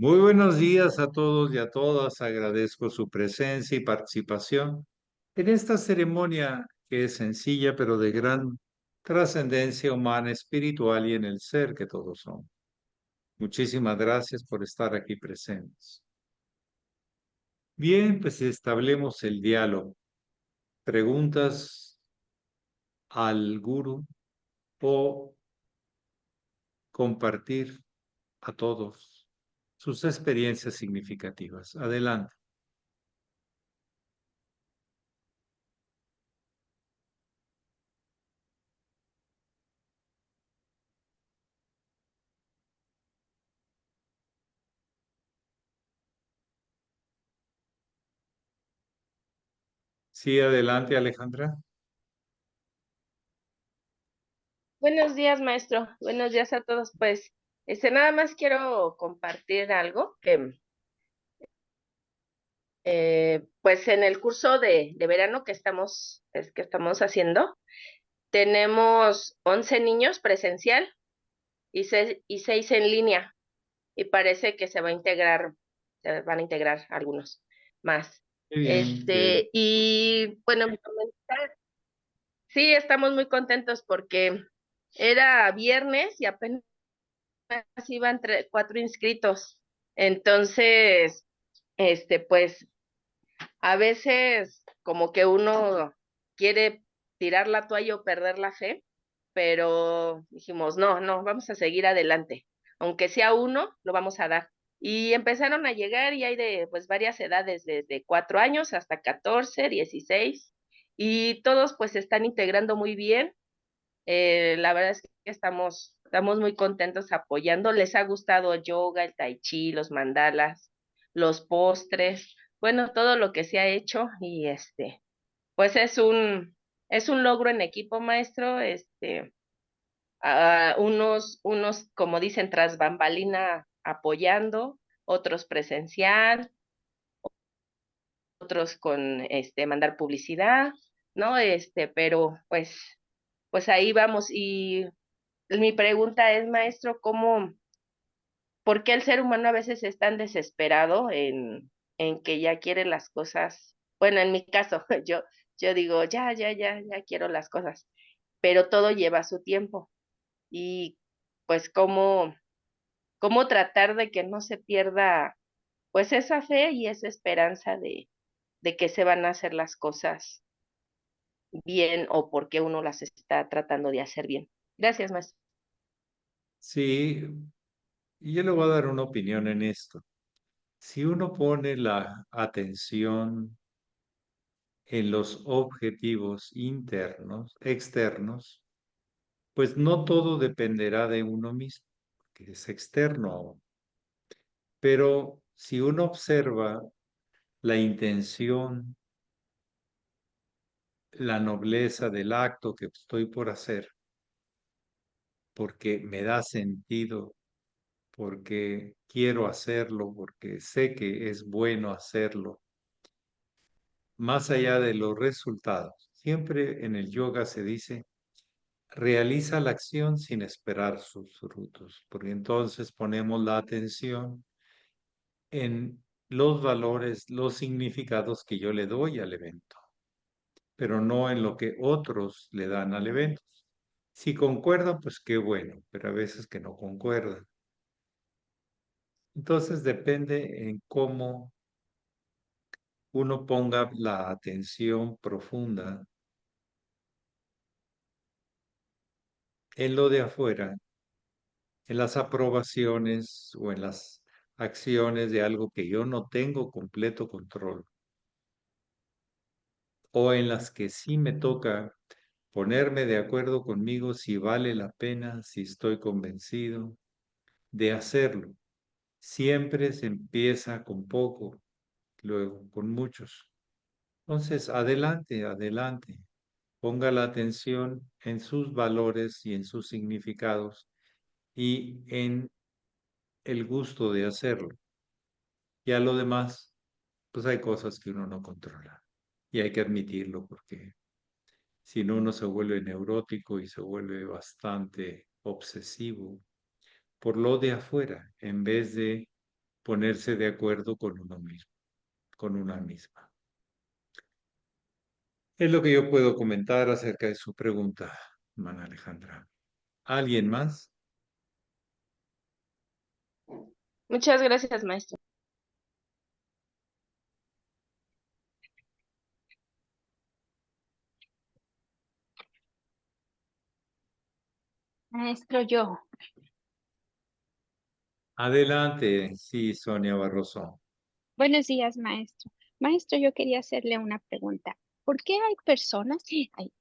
Muy buenos días a todos y a todas. Agradezco su presencia y participación en esta ceremonia que es sencilla pero de gran trascendencia humana, espiritual y en el ser que todos somos. Muchísimas gracias por estar aquí presentes. Bien, pues establemos el diálogo. Preguntas al guru o compartir a todos sus experiencias significativas. Adelante. Sí, adelante, Alejandra. Buenos días, maestro. Buenos días a todos. Pues, nada más quiero compartir algo que, pues, en el curso de verano que estamos haciendo, tenemos 11 niños presencial y 6 en línea. Y parece que se van a integrar algunos más. Qué bien, qué bien. Y bueno, mi comentario, sí, estamos muy contentos porque era viernes y apenas iban 4 inscritos. Entonces, pues a veces como que uno quiere tirar la toalla o perder la fe, pero dijimos, no, no, vamos a seguir adelante. Aunque sea uno, lo vamos a dar. Y empezaron a llegar y hay de pues varias edades, desde 4 años hasta 14, 16, y todos pues se están integrando muy bien. La verdad es que estamos muy contentos apoyando. Les ha gustado yoga, el tai chi, los mandalas, los postres, bueno, todo lo que se ha hecho y pues es un logro en equipo, maestro. Unos, como dicen, tras bambalina apoyando, otros presencial, otros con mandar publicidad, ¿no? Pero pues ahí vamos. Y mi pregunta es, maestro, ¿por qué el ser humano a veces es tan desesperado en que ya quiere las cosas? Bueno, en mi caso, yo digo, ya quiero las cosas, pero todo lleva su tiempo. Y pues, ¿cómo tratar de que no se pierda, pues, esa fe y esa esperanza de que se van a hacer las cosas bien o porque uno las está tratando de hacer bien? Gracias, maestro. Sí, y yo le voy a dar una opinión en esto. Si uno pone la atención en los objetivos internos, externos, pues no todo dependerá de uno mismo, que es externo aún. Pero si uno observa la intención, la nobleza del acto que estoy por hacer, porque me da sentido, porque quiero hacerlo, porque sé que es bueno hacerlo, más allá de los resultados. Siempre en el yoga se dice, realiza la acción sin esperar sus frutos, porque entonces ponemos la atención en los valores, los significados que yo le doy al evento, pero no en lo que otros le dan al evento. Si concuerdan, pues qué bueno, pero a veces que no concuerdan. Entonces depende en cómo uno ponga la atención profunda en lo de afuera, en las aprobaciones o en las acciones de algo que yo no tengo completo control, o en las que sí me toca ponerme de acuerdo conmigo si vale la pena, si estoy convencido de hacerlo. Siempre se empieza con poco, luego con muchos. Entonces, adelante, adelante. Ponga la atención en sus valores y en sus significados y en el gusto de hacerlo. Ya lo demás, pues hay cosas que uno no controla y hay que admitirlo porque si no uno se vuelve neurótico y se vuelve bastante obsesivo por lo de afuera en vez de ponerse de acuerdo con uno mismo, con una misma. Es lo que yo puedo comentar acerca de su pregunta, hermana Alejandra. ¿Alguien más? Muchas gracias, maestro. Maestro, yo. Adelante, sí, Sonia Barroso. Buenos días, maestro. Maestro, yo quería hacerle una pregunta. ¿Por qué hay personas,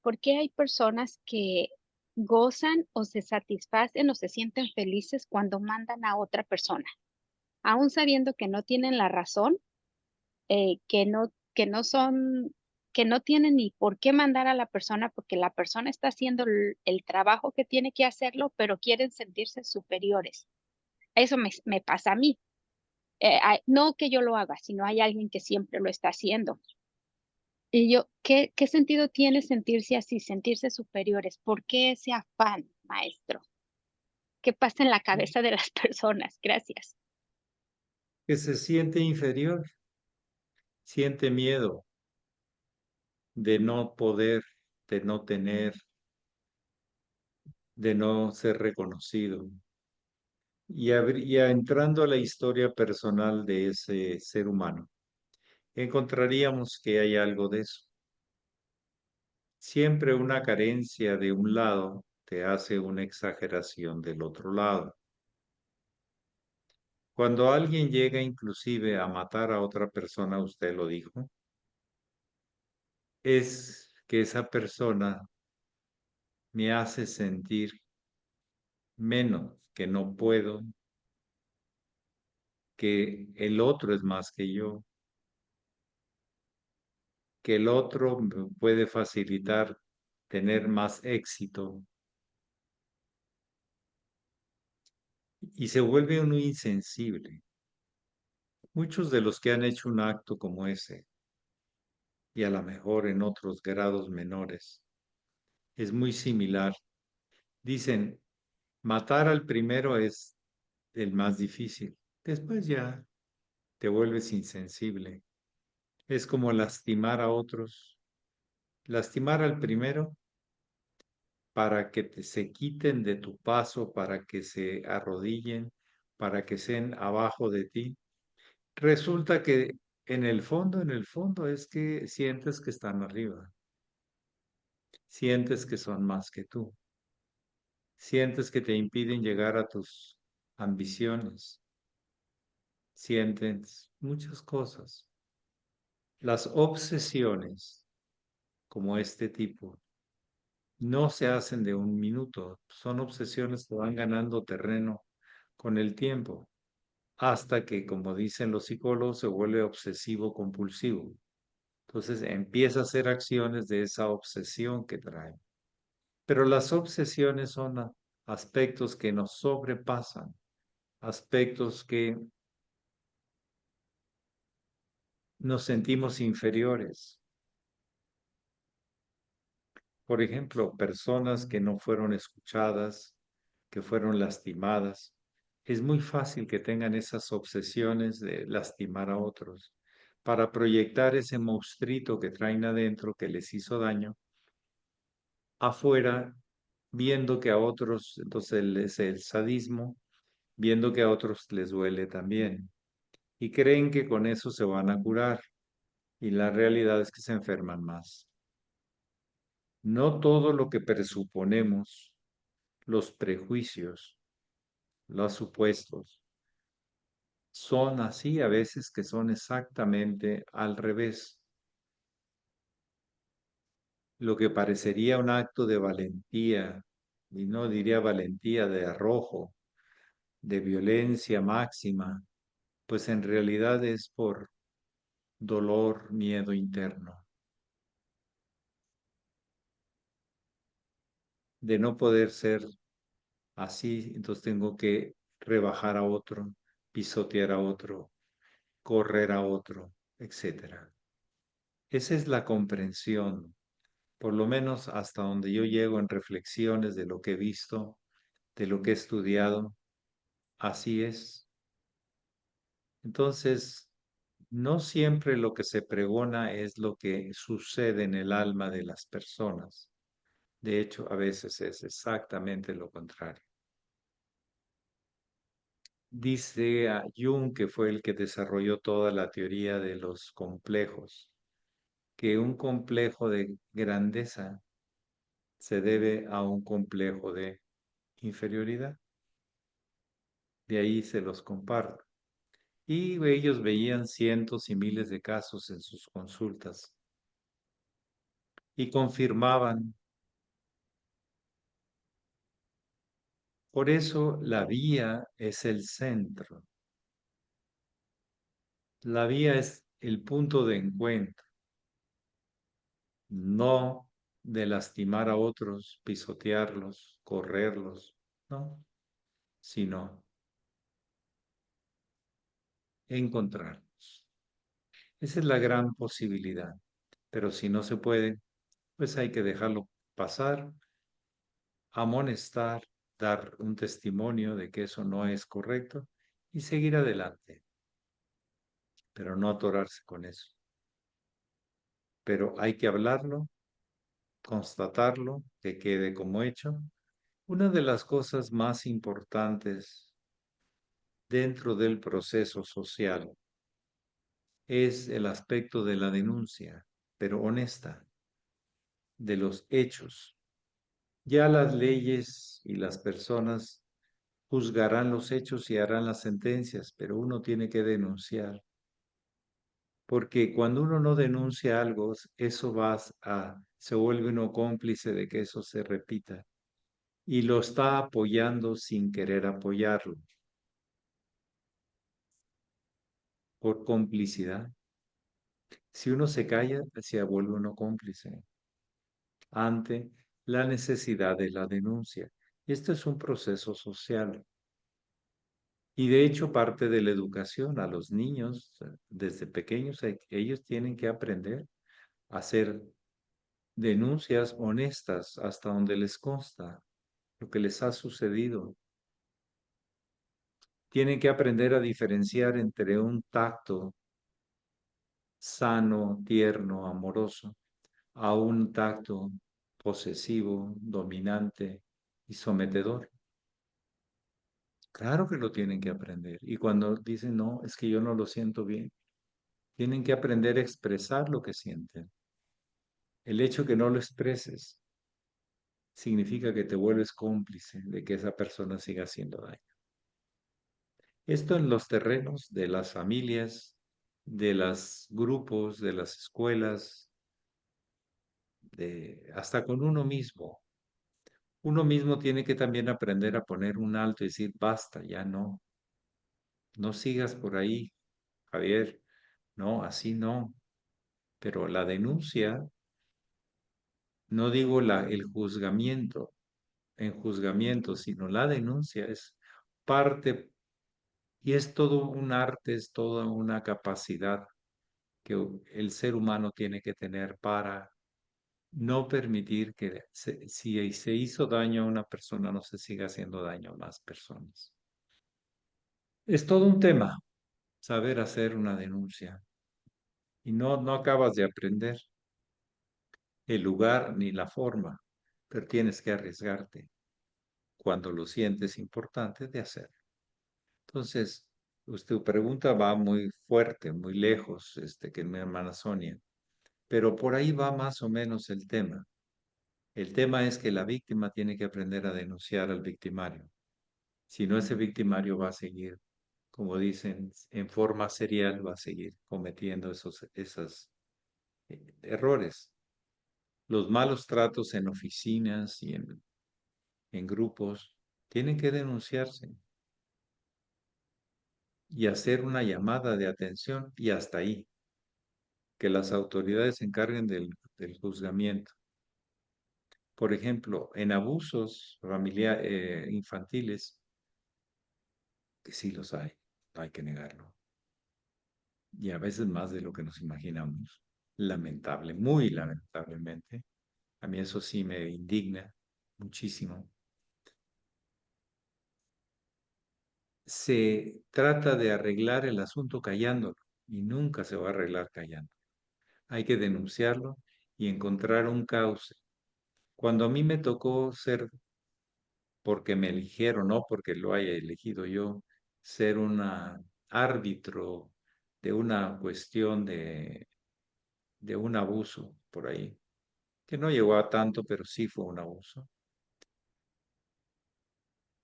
por qué hay personas que gozan o se satisfacen o se sienten felices cuando mandan a otra persona, aún sabiendo que no tienen la razón, que no son, que no tienen ni por qué mandar a la persona porque la persona está haciendo el trabajo que tiene que hacerlo, pero quieren sentirse superiores? Eso me pasa a mí. No que yo lo haga, sino hay alguien que siempre lo está haciendo. Y yo, ¿qué sentido tiene sentirse así, sentirse superiores? ¿Por qué ese afán, maestro? ¿Qué pasa en la cabeza de las personas? Gracias. Que se siente inferior, siente miedo de no poder, de no tener, de no ser reconocido. Y entrando a la historia personal de ese ser humano, encontraríamos que hay algo de eso. Siempre una carencia de un lado te hace una exageración del otro lado. Cuando alguien llega inclusive a matar a otra persona, usted lo dijo, es que esa persona me hace sentir menos, que no puedo, que el otro es más que el otro me puede facilitar tener más éxito y se vuelve uno insensible. Muchos de los que han hecho un acto como ese, y a lo mejor en otros grados menores, es muy similar. Dicen, matar al primero es el más difícil. Después ya te vuelves insensible. Es como lastimar a otros. Lastimar al primero para que se quiten de tu paso, para que se arrodillen, para que sean abajo de ti. Resulta que en el fondo es que sientes que están arriba, sientes que son más que tú, sientes que te impiden llegar a tus ambiciones, sientes muchas cosas. Las obsesiones como este tipo no se hacen de un minuto, son obsesiones que van ganando terreno con el tiempo, hasta que, como dicen los psicólogos, se vuelve obsesivo compulsivo. Entonces empieza a hacer acciones de esa obsesión que trae. Pero las obsesiones son aspectos que nos sobrepasan, aspectos que nos sentimos inferiores. Por ejemplo, personas que no fueron escuchadas, que fueron lastimadas. Es muy fácil que tengan esas obsesiones de lastimar a otros para proyectar ese monstruito que traen adentro que les hizo daño afuera, viendo que a otros, entonces es el sadismo, viendo que a otros les duele también. Y creen que con eso se van a curar. Y la realidad es que se enferman más. No todo lo que presuponemos, los prejuicios, los supuestos, son así a veces que son exactamente al revés. Lo que parecería un acto de valentía, y no diría valentía de arrojo, de violencia máxima, pues en realidad es por dolor, miedo interno, de no poder ser así, entonces tengo que rebajar a otro, pisotear a otro, correr a otro, etcétera. Esa es la comprensión, por lo menos hasta donde yo llego en reflexiones de lo que he visto, de lo que he estudiado. Así es. Entonces, no siempre lo que se pregona es lo que sucede en el alma de las personas. De hecho, a veces es exactamente lo contrario. Dice a Jung, que fue el que desarrolló toda la teoría de los complejos, que un complejo de grandeza se debe a un complejo de inferioridad. De ahí se los comparto. Y ellos veían cientos y miles de casos en sus consultas y confirmaban. Por eso la vía es el centro. La vía es el punto de encuentro, no de lastimar a otros, pisotearlos, correrlos, no, sino encontrarlos. Esa es la gran posibilidad. Pero si no se puede, pues hay que dejarlo pasar, amonestar, dar un testimonio de que eso no es correcto y seguir adelante, pero no atorarse con eso. Pero hay que hablarlo, constatarlo, que quede como hecho. Una de las cosas más importantes dentro del proceso social es el aspecto de la denuncia, pero honesta, de los hechos. Ya las leyes y las personas juzgarán los hechos y harán las sentencias, pero uno tiene que denunciar. Porque cuando uno no denuncia algo, eso se vuelve uno cómplice de que eso se repita y lo está apoyando sin querer apoyarlo, por complicidad. Si uno se calla, se vuelve uno cómplice ante la necesidad de la denuncia. Esto es un proceso social. Y de hecho parte de la educación a los niños, desde pequeños, ellos tienen que aprender a hacer denuncias honestas hasta donde les consta lo que les ha sucedido. Tienen que aprender a diferenciar entre un tacto sano, tierno, amoroso, a un tacto posesivo, dominante y sometedor. Claro que lo tienen que aprender. Y cuando dicen, no, es que yo no lo siento bien, tienen que aprender a expresar lo que sienten. El hecho que no lo expreses significa que te vuelves cómplice de que esa persona siga haciendo daño. Esto en los terrenos de las familias, de los grupos, de las escuelas, hasta con uno mismo. Uno mismo tiene que también aprender a poner un alto y decir, basta, ya no, no sigas por ahí, Javier, no, así no. Pero la denuncia, no digo el juzgamiento, en juzgamiento, sino la denuncia es parte y es todo un arte, es toda una capacidad que el ser humano tiene que tener para no permitir que si se hizo daño a una persona, no se siga haciendo daño a más personas. Es todo un tema saber hacer una denuncia y no acabas de aprender el lugar ni la forma, pero tienes que arriesgarte cuando lo sientes importante de hacerlo. Entonces, tu pregunta va muy fuerte, muy lejos, que mi hermana Sonia, pero por ahí va más o menos el tema. El tema es que la víctima tiene que aprender a denunciar al victimario. Si no, ese victimario va a seguir, como dicen, en forma serial, va a seguir cometiendo esos errores. Los malos tratos en oficinas y en grupos tienen que denunciarse y hacer una llamada de atención y hasta ahí, que las autoridades se encarguen del juzgamiento. Por ejemplo, en abusos infantiles, que sí los hay, no hay que negarlo. Y a veces más de lo que nos imaginamos. Lamentable, muy lamentablemente. A mí eso sí me indigna muchísimo. se trata de arreglar el asunto callándolo y nunca se va a arreglar callando. Hay que denunciarlo y encontrar un cauce. Cuando a mí me tocó ser, porque me eligieron, no porque lo haya elegido yo, ser un árbitro de una cuestión de un abuso por ahí, que no llegó a tanto, pero sí fue un abuso.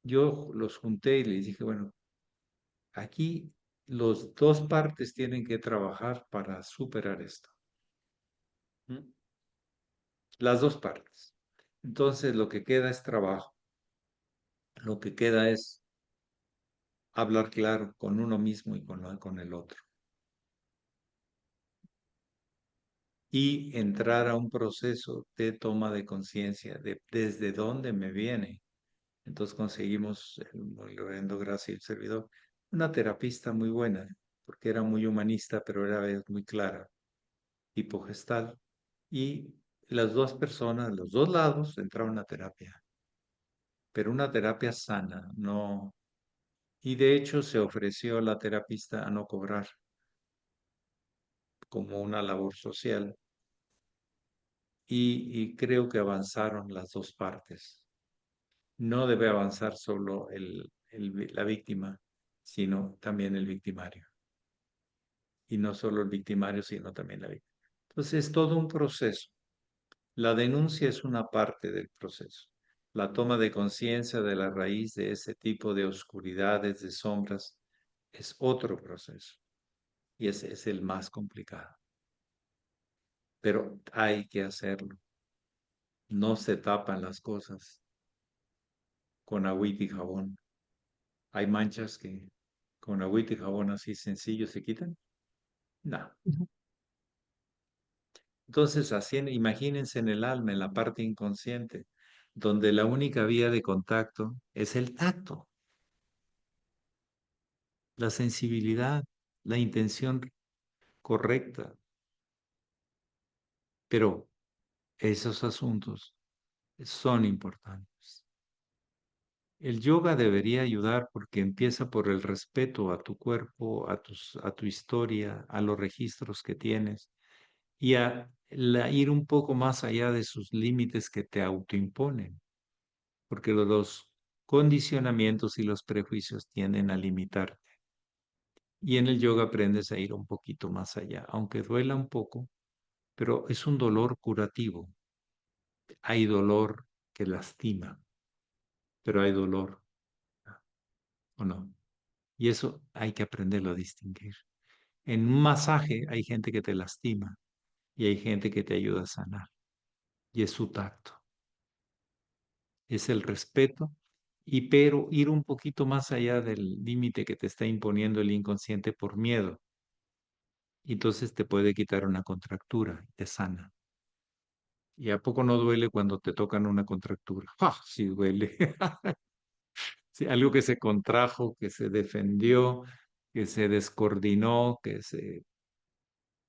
Yo los junté y les dije, bueno, aquí los dos partes tienen que trabajar para superar esto. ¿Mm? Las dos partes. Entonces lo que queda es trabajo. Lo que queda es hablar claro con uno mismo y con el otro. Y entrar a un proceso de toma de conciencia de desde dónde me viene. Entonces conseguimos, el reverendo Gracia y el servidor, una terapista muy buena, porque era muy humanista, pero era muy clara, tipo gestal. Y las dos personas, los dos lados, entraron a terapia, pero una terapia sana, no. Y de hecho se ofreció la terapista a no cobrar como una labor social. Y creo que avanzaron las dos partes. No debe avanzar solo la víctima, sino también el victimario. Y no solo el victimario, sino también la víctima. Entonces es todo un proceso. La denuncia es una parte del proceso. La toma de conciencia de la raíz de ese tipo de oscuridades, de sombras, es otro proceso. Y ese es el más complicado. Pero hay que hacerlo. No se tapan las cosas con agüita y jabón. Hay manchas que con agüita y jabón así sencillo se quitan. No. Entonces, así, imagínense en el alma, en la parte inconsciente, donde la única vía de contacto es el tacto, la sensibilidad, la intención correcta. Pero esos asuntos son importantes. El yoga debería ayudar porque empieza por el respeto a tu cuerpo, a tu historia, a los registros que tienes y a ir un poco más allá de sus límites que te autoimponen, porque los condicionamientos y los prejuicios tienden a limitarte. Y en el yoga aprendes a ir un poquito más allá, aunque duela un poco, pero es un dolor curativo. Hay dolor que lastima, pero hay dolor, ¿o no? Y eso hay que aprenderlo a distinguir. En un masaje hay gente que te lastima y hay gente que te ayuda a sanar. Y es su tacto, es el respeto, y pero ir un poquito más allá del límite que te está imponiendo el inconsciente por miedo. Y entonces te puede quitar una contractura, te sana. ¿Y a poco no duele cuando te tocan una contractura? ¡Ah, sí duele! Sí, algo que se contrajo, que se defendió, que se descoordinó, que se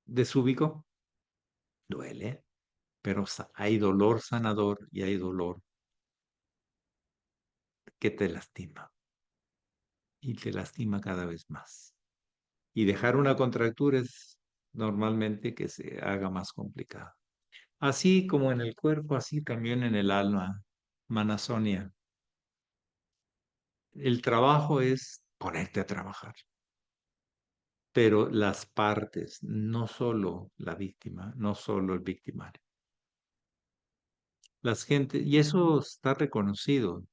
desubicó, duele, pero hay dolor sanador y hay dolor que te lastima y te lastima cada vez más. Y dejar una contractura es normalmente que se haga más complicado. Así como en el cuerpo, así también en el alma, Manasonia. El trabajo es ponerte a trabajar, pero las partes, no solo la víctima, no solo el victimario. Las gente, y eso está reconocido,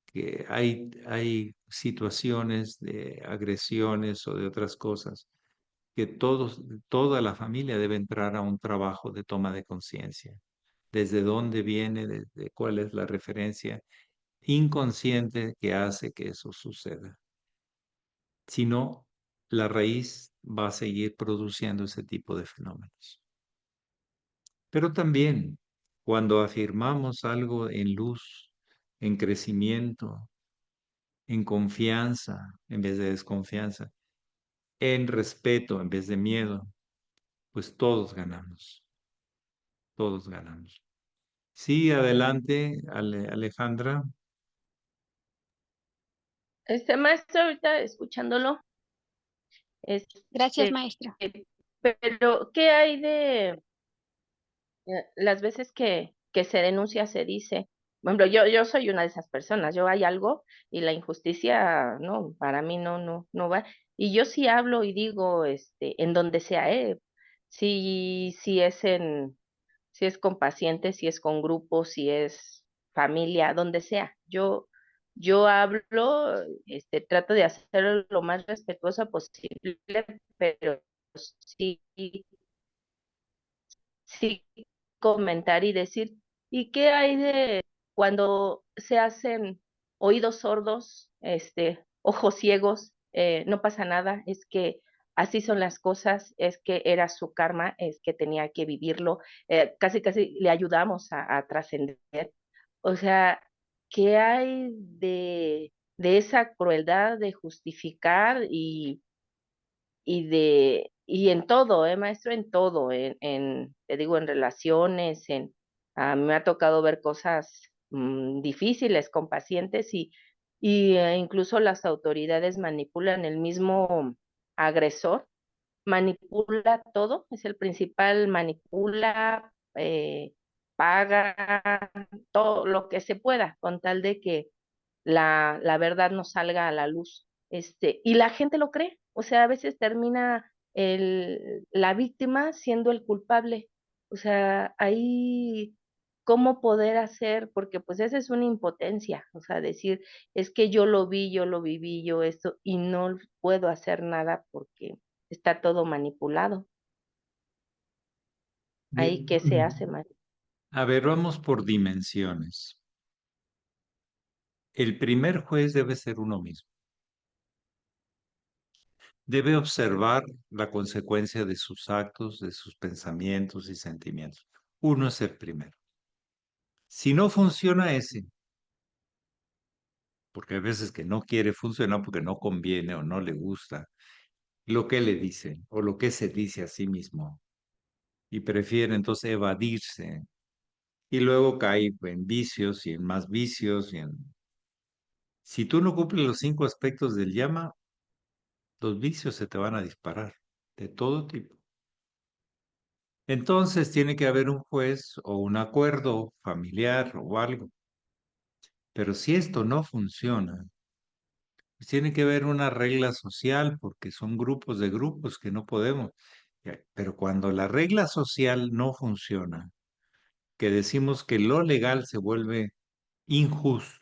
que hay situaciones de agresiones o de otras cosas que toda la familia debe entrar a un trabajo de toma de conciencia. Desde dónde viene, desde cuál es la referencia inconsciente que hace que eso suceda. Si no, la raíz va a seguir produciendo ese tipo de fenómenos. Pero también cuando afirmamos algo en luz, en crecimiento, en confianza en vez de desconfianza, en respeto en vez de miedo, pues todos ganamos, todos ganamos. Sí, adelante, Alejandra. Maestro, ahorita escuchándolo, Gracias, este, maestra. pero ¿qué hay de las veces que se denuncia, se dice? Por ejemplo, yo soy una de esas personas, yo hay algo y la injusticia, no, para mí no va. Y yo sí hablo y digo, en donde sea, si es si es con pacientes, si es con grupos, si es familia, donde sea. Yo hablo, trato de hacerlo lo más respetuosa posible, pero sí, sí comentar y decir, ¿y qué hay de cuando se hacen oídos sordos, ojos ciegos? No pasa nada, es que así son las cosas, es que era su karma, es que tenía que vivirlo, casi le ayudamos a trascender. O sea, ¿qué hay de esa crueldad de justificar y en todo, maestro, en todo, te digo, en relaciones, a mí me ha tocado ver cosas difíciles con pacientes y incluso las autoridades manipulan el mismo agresor, manipula todo, es el principal, manipula, paga todo lo que se pueda con tal de que la verdad no salga a la luz. Y la gente lo cree, o sea, a veces termina la víctima siendo el culpable. O sea, ahí, ¿cómo poder hacer? Porque pues esa es una impotencia, o sea, decir, es que yo lo vi, yo lo viví, yo esto, y no puedo hacer nada porque está todo manipulado. Ahí, ¿qué se hace, María? A ver, vamos por dimensiones. El primer juez debe ser uno mismo. Debe observar la consecuencia de sus actos, de sus pensamientos y sentimientos. Uno es el primero. Si no funciona ese, porque hay veces que no quiere funcionar porque no conviene o no le gusta lo que le dicen o lo que se dice a sí mismo y prefiere entonces evadirse y luego cae en vicios y en más vicios Si tú no cumples los 5 aspectos del llama, los vicios se te van a disparar de todo tipo. Entonces tiene que haber un juez o un acuerdo familiar o algo. Pero si esto no funciona, pues tiene que haber una regla social porque son grupos de grupos que no podemos. Pero cuando la regla social no funciona, que decimos que lo legal se vuelve injusto,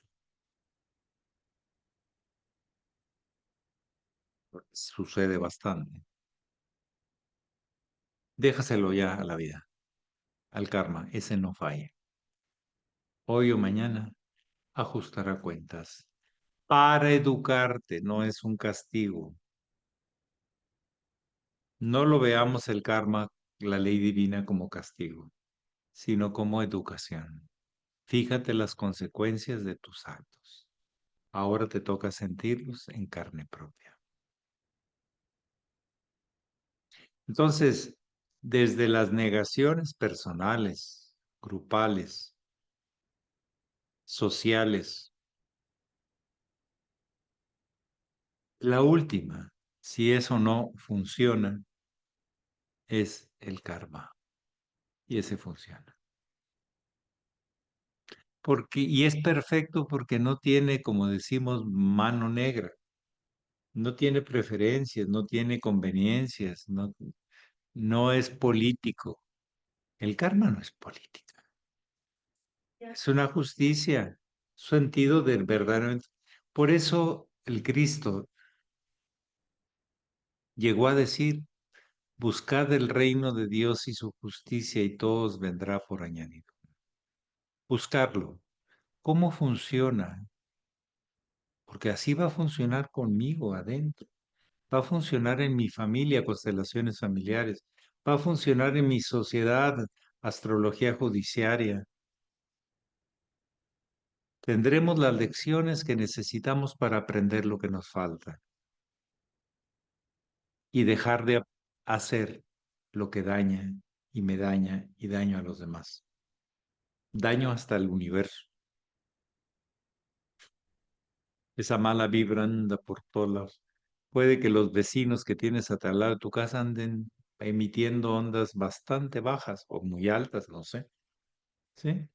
sucede bastante. Déjaselo ya a la vida, al karma, ese no falla. Hoy o mañana ajustará cuentas. Para educarte, no es un castigo. No lo veamos el karma, la ley divina como castigo, sino como educación. Fíjate las consecuencias de tus actos. Ahora te toca sentirlos en carne propia. Entonces, desde las negaciones personales, grupales, sociales, la última, si eso no funciona, es el karma. Y ese funciona. Y es perfecto porque no tiene, como decimos, mano negra. No tiene preferencias, no tiene conveniencias, no es político. El karma no es política. Es una justicia, sentido del verdaderamente. Por eso el Cristo llegó a decir, buscad el reino de Dios y su justicia y todo os vendrá por añadido. Buscarlo. ¿Cómo funciona? Porque así va a funcionar conmigo adentro. Va a funcionar en mi familia, constelaciones familiares. Va a funcionar en mi sociedad, astrología judiciaria. Tendremos las lecciones que necesitamos para aprender lo que nos falta y dejar de hacer lo que daña y me daña y daño a los demás. Daño hasta el universo. esa mala vibra anda por todos lados. Puede que los vecinos que tienes a al lado de tu casa anden emitiendo ondas bastante bajas o muy altas, no sé. ¿Sí?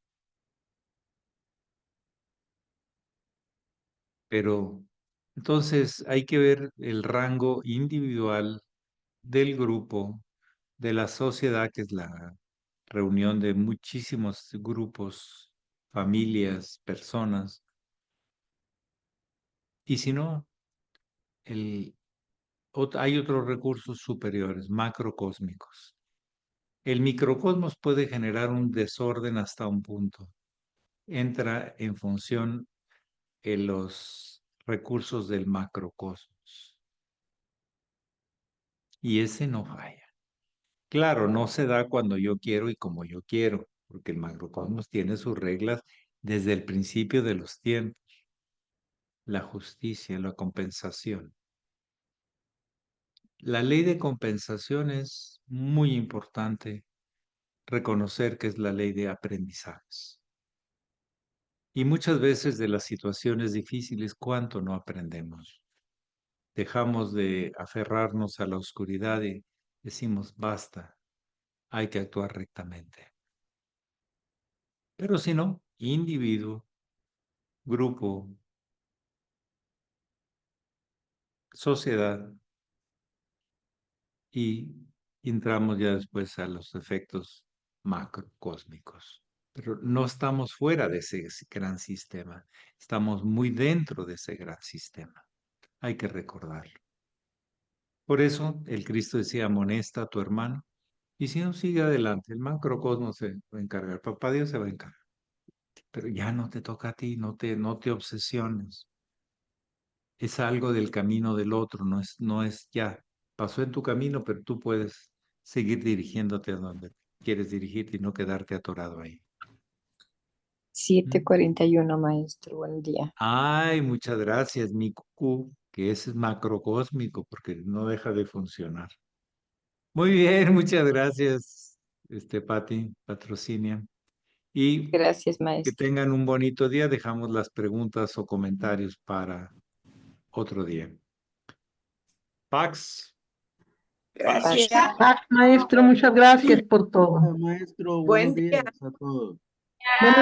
Pero entonces hay que ver el rango individual del grupo, de la sociedad, que es la reunión de muchísimos grupos, familias, personas. Y si no, hay otros recursos superiores, macrocósmicos. El microcosmos puede generar un desorden hasta un punto. Entra en función en los recursos del macrocosmos. Y ese no falla. Claro, no se da cuando yo quiero y como yo quiero, porque el macrocosmos tiene sus reglas desde el principio de los tiempos. La justicia, la compensación. La ley de compensación es muy importante reconocer que es la ley de aprendizajes. Y muchas veces de las situaciones difíciles, ¿cuánto no aprendemos? Dejamos de aferrarnos a la oscuridad y decimos, basta, hay que actuar rectamente. Pero si no, individuo, grupo, sociedad, y entramos ya después a los efectos macrocósmicos. Pero no estamos fuera de ese gran sistema, estamos muy dentro de ese gran sistema. Hay que recordarlo. Por eso el Cristo decía, amonesta a tu hermano, y si no, sigue adelante, el macrocosmos se va a encargar, papá Dios se va a encargar. Pero ya no te toca a ti, no te obsesiones. Es algo del camino del otro, no es ya. Pasó en tu camino, pero tú puedes seguir dirigiéndote a donde quieres dirigirte y no quedarte atorado ahí. 7:41, maestro. Buen día. Ay, muchas gracias, mi cucú, que es macrocósmico porque no deja de funcionar. Muy bien, muchas gracias, Pati, Patrocinia. Y Gracias, que maestro. tengan un bonito día. Dejamos las preguntas o comentarios para otro día. Pax. Gracias. Maestro, muchas gracias por todo. Maestro, Buen buenos días a todos. Buenos